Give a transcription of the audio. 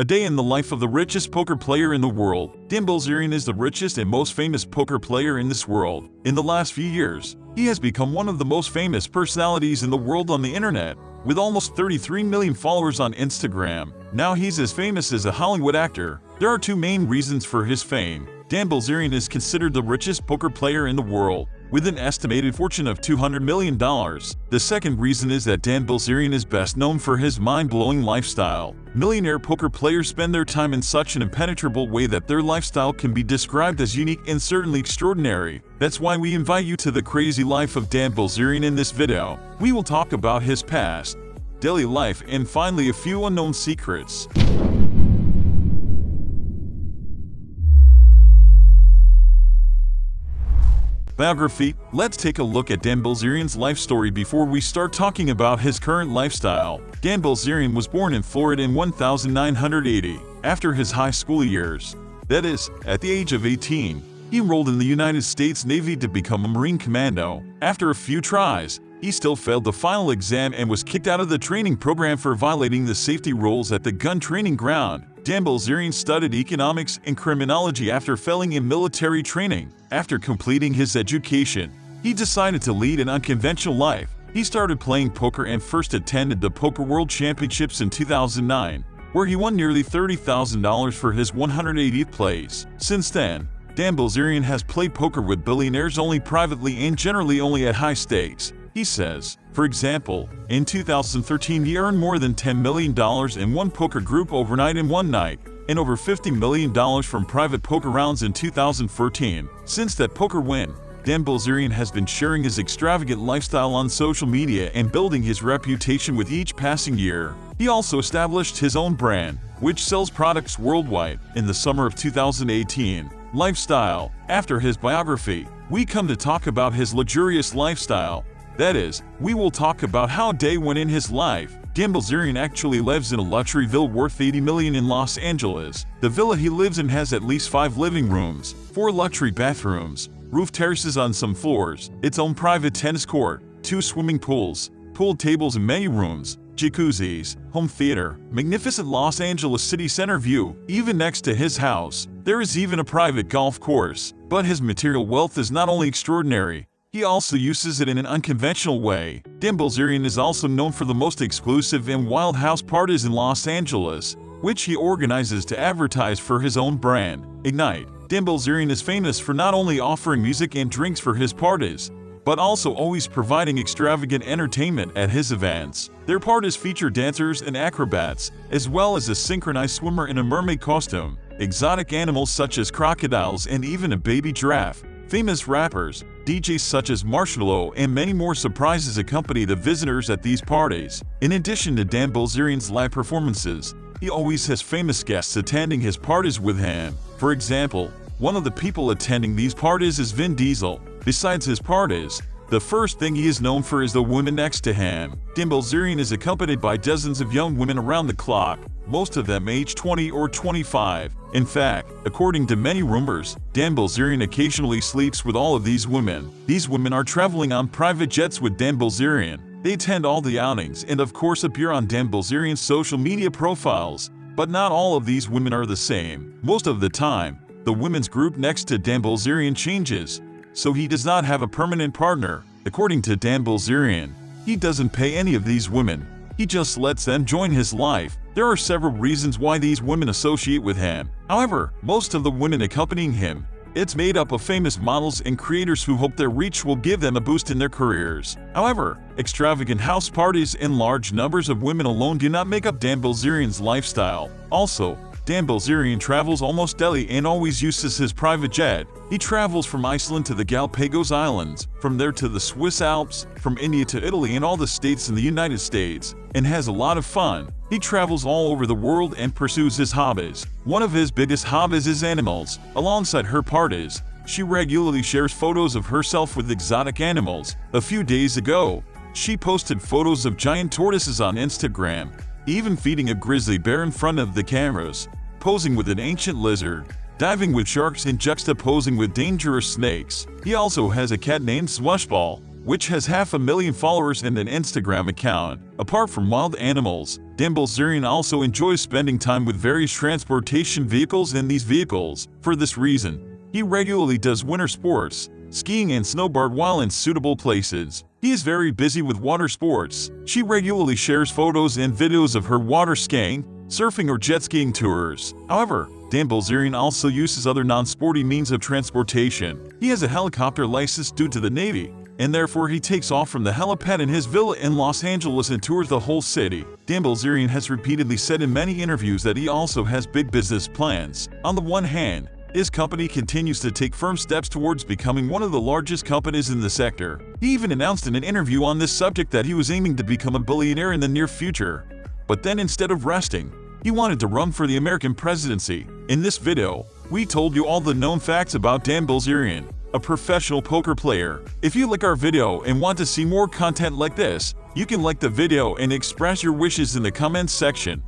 A day in the life of the richest poker player in the world. Dan Bilzerian is the richest and most famous poker player in this world. In the last few years, he has become one of the most famous personalities in the world on the internet, with almost 33 million followers on Instagram. Now he's as famous as a Hollywood actor. There are two main reasons for his fame. Dan Bilzerian is considered the richest poker player in the world, with an estimated fortune of $200 million. The second reason is that Dan Bilzerian is best known for his mind-blowing lifestyle. Millionaire poker players spend their time in such an impenetrable way that their lifestyle can be described as unique and certainly extraordinary. That's why we invite you to the crazy life of Dan Bilzerian in this video. We will talk about his past, daily life, and finally a few unknown secrets. Biography. Let's take a look at Dan Bilzerian's life story before we start talking about his current lifestyle. Dan Bilzerian was born in Florida in 1980. After his high school years, that is, at the age of 18, he enrolled in the United States Navy to become a Marine Commando. After a few tries, he still failed the final exam and was kicked out of the training program for violating the safety rules at the gun training ground. Dan Bilzerian studied economics and criminology after failing in military training. After completing his education, he decided to lead an unconventional life. He started playing poker and first attended the Poker World Championships in 2009, where he won nearly $30,000 for his 180th place. Since then, Dan Bilzerian has played poker with billionaires only privately and generally only at high stakes. He says, for example, in 2013 he earned more than $10 million in one poker group overnight in one night, and over $50 million from private poker rounds in 2014. Since that poker win, Dan Bilzerian has been sharing his extravagant lifestyle on social media and building his reputation with each passing year. He also established his own brand, which sells products worldwide. In the summer of 2018, lifestyle. After his biography, we come to talk about his luxurious lifestyle. That is, we will talk about how day went in his life. Dan Bilzerian actually lives in a luxury villa worth $80 million in Los Angeles. The villa he lives in has at least 5 living rooms, 4 luxury bathrooms, roof terraces on some floors, its own private tennis court, 2 swimming pools, pool tables and many rooms, jacuzzis, home theater, magnificent Los Angeles city center view. Even next to his house, there is even a private golf course. But his material wealth is not only extraordinary, he also uses it in an unconventional way. Dan Bilzerian is also known for the most exclusive and wild house parties in Los Angeles, which he organizes to advertise for his own brand, Ignite. Dan Bilzerian is famous for not only offering music and drinks for his parties, but also always providing extravagant entertainment at his events. Their parties feature dancers and acrobats, as well as a synchronized swimmer in a mermaid costume, exotic animals such as crocodiles and even a baby giraffe. Famous rappers, DJs such as Marshmello, and many more surprises accompany the visitors at these parties. In addition to Dan Bilzerian's live performances, he always has famous guests attending his parties with him. For example, one of the people attending these parties is Vin Diesel. Besides his parties, the first thing he is known for is the women next to him. Dan Bilzerian is accompanied by dozens of young women around the clock, most of them aged 20 or 25. In fact, according to many rumors, Dan Bilzerian occasionally sleeps with all of these women. These women are traveling on private jets with Dan Bilzerian. They attend all the outings and of course appear on Dan Bilzerian's social media profiles. But not all of these women are the same. Most of the time, the women's group next to Dan Bilzerian changes, so he does not have a permanent partner. According to Dan Bilzerian, he doesn't pay any of these women. He just lets them join his life. There are several reasons why these women associate with him. However, most of the women accompanying him, it's made up of famous models and creators who hope their reach will give them a boost in their careers. However, extravagant house parties and large numbers of women alone do not make up Dan Bilzerian's lifestyle. Also, Dan Bilzerian travels almost daily and always uses his private jet. He travels from Iceland to the Galapagos Islands, from there to the Swiss Alps, from India to Italy and all the states in the United States, and has a lot of fun. He travels all over the world and pursues his hobbies. One of his biggest hobbies is animals. Alongside her parties, she regularly shares photos of herself with exotic animals. A few days ago, she posted photos of giant tortoises on Instagram, even feeding a grizzly bear in front of the cameras, posing with an ancient lizard, diving with sharks and juxtaposing with dangerous snakes. He also has a cat named Swashball, which has 500,000 followers and an Instagram account. Apart from wild animals, Dan Bilzerian also enjoys spending time with various transportation vehicles and these vehicles. For this reason, he regularly does winter sports, skiing and snowboard while in suitable places. He is very busy with water sports. She regularly shares photos and videos of her water skiing, surfing or jet skiing tours. However, Dan Bilzerian also uses other non-sporty means of transportation. He has a helicopter license due to the Navy, and therefore he takes off from the helipad in his villa in Los Angeles and tours the whole city. Dan Bilzerian has repeatedly said in many interviews that he also has big business plans. On the one hand, his company continues to take firm steps towards becoming one of the largest companies in the sector. He even announced in an interview on this subject that he was aiming to become a billionaire in the near future. But then instead of resting, he wanted to run for the American presidency. In this video, we told you all the known facts about Dan Bilzerian, a professional poker player. If you like our video and want to see more content like this, you can like the video and express your wishes in the comments section.